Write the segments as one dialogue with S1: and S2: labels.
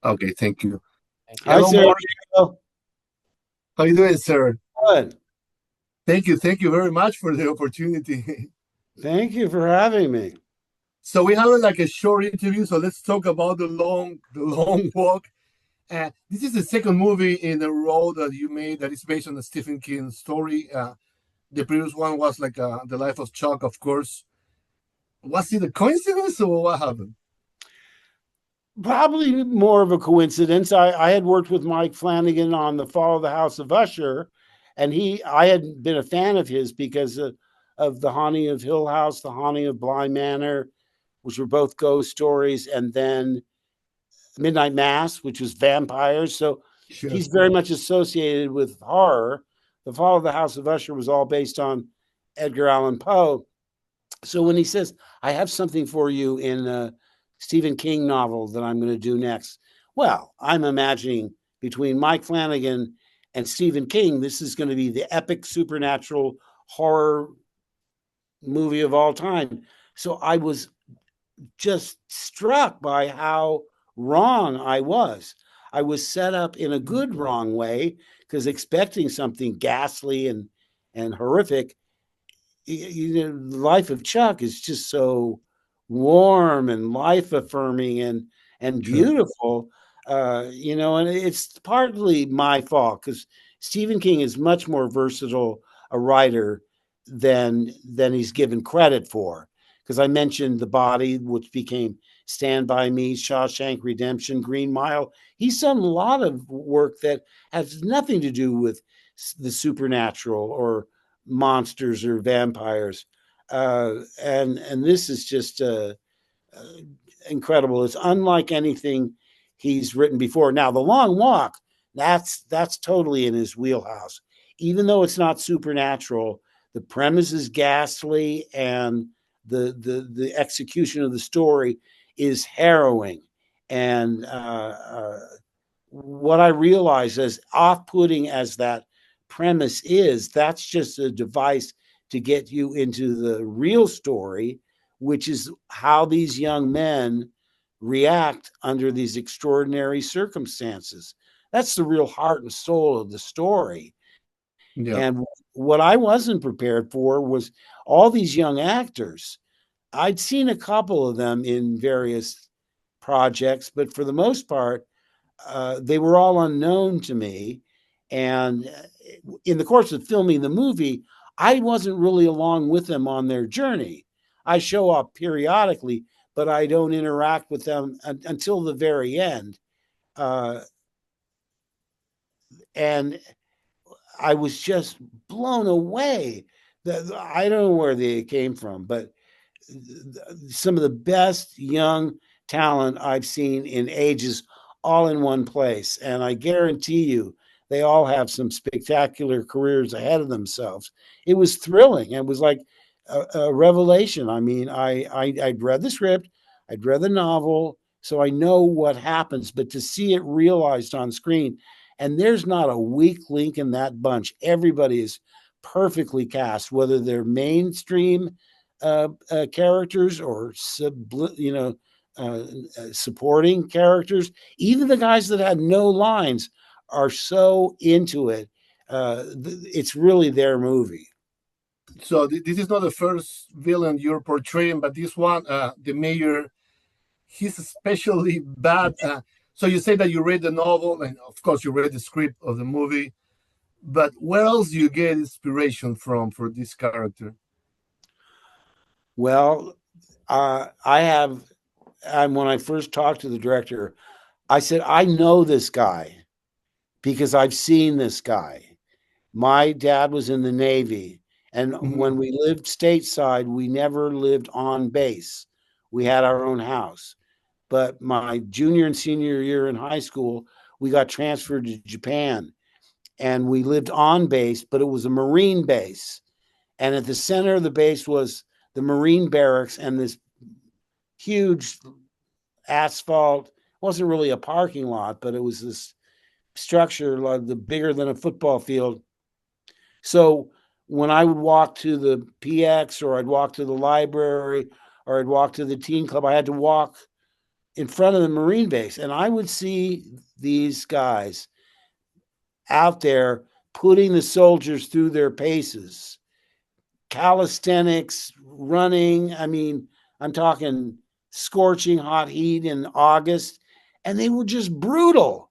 S1: Okay, thank you.
S2: Thank you.
S3: Hi,
S1: Hello,
S3: Sergio.
S1: Mark. How you doing, sir?
S3: Good.
S1: Thank you. Thank you very much for the opportunity.
S3: Thank you for having me.
S1: So we have like a short interview. So let's talk about the long walk. This is the second movie in a row that you made that is based on a Stephen King story. The previous one was like The Life of Chuck, of course. Was it a coincidence or what happened?
S3: Probably more of a coincidence. I had worked with Mike Flanagan on The Fall of the House of Usher, and I had been a fan of his because of The Haunting of Hill House, The Haunting of Bly Manor, which were both ghost stories, and then Midnight Mass, which was vampires. So
S1: Sure.
S3: he's very much associated with horror. The Fall of the House of Usher was all based on Edgar Allan Poe. So when he says, I have something for you in a Stephen King novel that I'm going to do next, well, I'm imagining between Mike Flanagan and Stephen King, this is going to be the epic supernatural horror movie of all time. So I was just struck by how wrong I was. I was set up in a good wrong way because expecting something ghastly and horrific. The life of Chuck is just so warm and life affirming and
S1: Sure.
S3: beautiful. And it's partly my fault because Stephen King is much more versatile a writer than he's given credit for. Because I mentioned The Body, which became Stand By Me, Shawshank Redemption, Green Mile. He's done a lot of work that has nothing to do with the supernatural or monsters or vampires. And this is just incredible. It's unlike anything he's written before. Now, The Long Walk, that's totally in his wheelhouse. Even though it's not supernatural, the premise is ghastly and the execution of the story is harrowing. And what I realize, as off-putting as that premise is, that's just a device to get you into the real story, which is how these young men react under these extraordinary circumstances. That's the real heart and soul of the story.
S1: Yeah.
S3: And what I wasn't prepared for was all these young actors. I'd seen a couple of them in various projects, but for the most part, they were all unknown to me. And in the course of filming the movie, I wasn't really along with them on their journey. I show up periodically, but I don't interact with them until the very end. Uh, and I was just blown away. I don't know where they came from, but some of the best young talent I've seen in ages all in one place. And I guarantee you, they all have some spectacular careers ahead of themselves. It was thrilling. It was like a revelation. I mean, I'd read the script, I'd read the novel, so I know what happens, but to see it realized on screen, and there's not a weak link in that bunch. Everybody is perfectly cast, whether they're mainstream characters or uh, supporting characters. Even the guys that had no lines are so into it. It's really their movie.
S1: So this is not the first villain you're portraying, but this one, the mayor, he's especially bad. So you say that you read the novel, and of course you read the script of the movie. But where else do you get inspiration from for this character?
S3: Well, I have. And when I first talked to the director, I said, I know this guy because I've seen this guy. My dad was in the Navy. And
S1: Mhm.
S3: when we lived stateside, we never lived on base. We had our own house. But my junior and senior year in high school, we got transferred to Japan and we lived on base, but it was a Marine base. And at the center of the base was the Marine barracks and this huge asphalt. It wasn't really a parking lot, but it was this structure like the bigger than a football field. So when I would walk to the PX or I'd walk to the library or I'd walk to the teen club, I had to walk in front of the Marine base, and I would see these guys out there putting the soldiers through their paces, calisthenics, running. I mean, I'm talking scorching hot heat in August, and they were just brutal.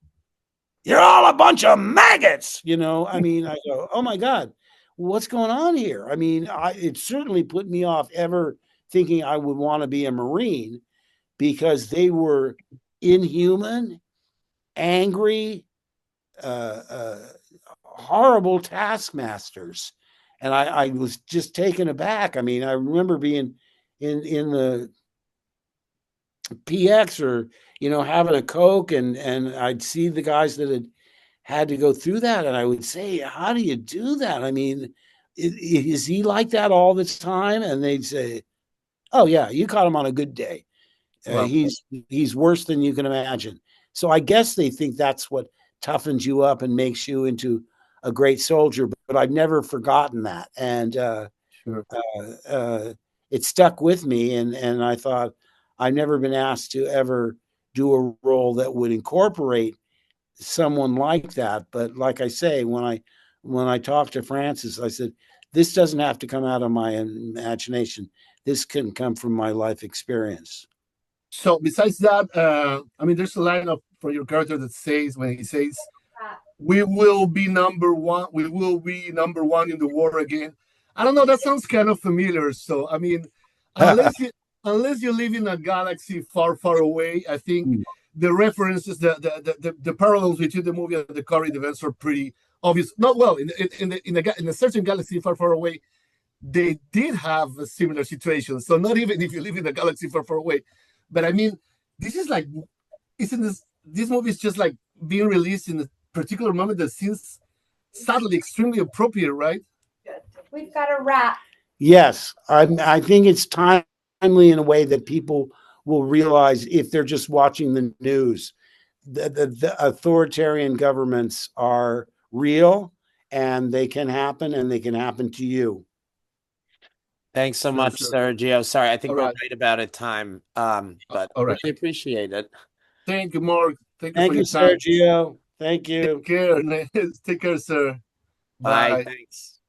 S3: You're all a bunch of maggots, you know. I mean, I go, oh my God, what's going on here? I mean, it certainly put me off ever thinking I would want to be a Marine, because they were inhuman, angry, horrible taskmasters. And I was just taken aback. I mean, I remember being in the PX, or, you know, having a Coke, and I'd see the guys that had to go through that. And I would say, how do you do that? I mean, is he like that all the time? And they'd say, oh yeah, you caught him on a good day.
S1: Wow.
S3: He's worse than you can imagine. So I guess they think that's what toughens you up and makes you into a great soldier. But I've never forgotten that, and
S1: Sure.
S3: It stuck with me. And I thought, I've never been asked to ever do a role that would incorporate someone like that. But like I say, when I talked to Francis, I said, this doesn't have to come out of my imagination. This can come from my life experience.
S1: So besides that, I mean, there's a line for your character that says, when he says, "We will be number one. We will be number one in the war again." I don't know. That sounds kind of familiar. So I mean, unless you unless you live in a galaxy far, far away, I think the references, the parallels between the movie and the current events are pretty obvious. Not well in a certain galaxy far, far away, they did have a similar situation. So not even if you live in a galaxy far, far away, but I mean, this is like, isn't this movie is just like being released in a particular moment that seems sadly extremely appropriate, right?
S2: We've got a wrap.
S3: Yes, I think it's timely in a way that people will realize if they're just watching the news. The authoritarian governments are real, and they can happen, and they can happen to you.
S4: Thanks so much, Sergio. Sorry, I think we're right about at time, but really appreciate it.
S1: Thank you, Mark. Thank you
S3: Thank
S1: for
S3: you,
S1: your time.
S3: Sergio. Thank you.
S1: Take care. Take care, sir.
S4: Bye. Thanks.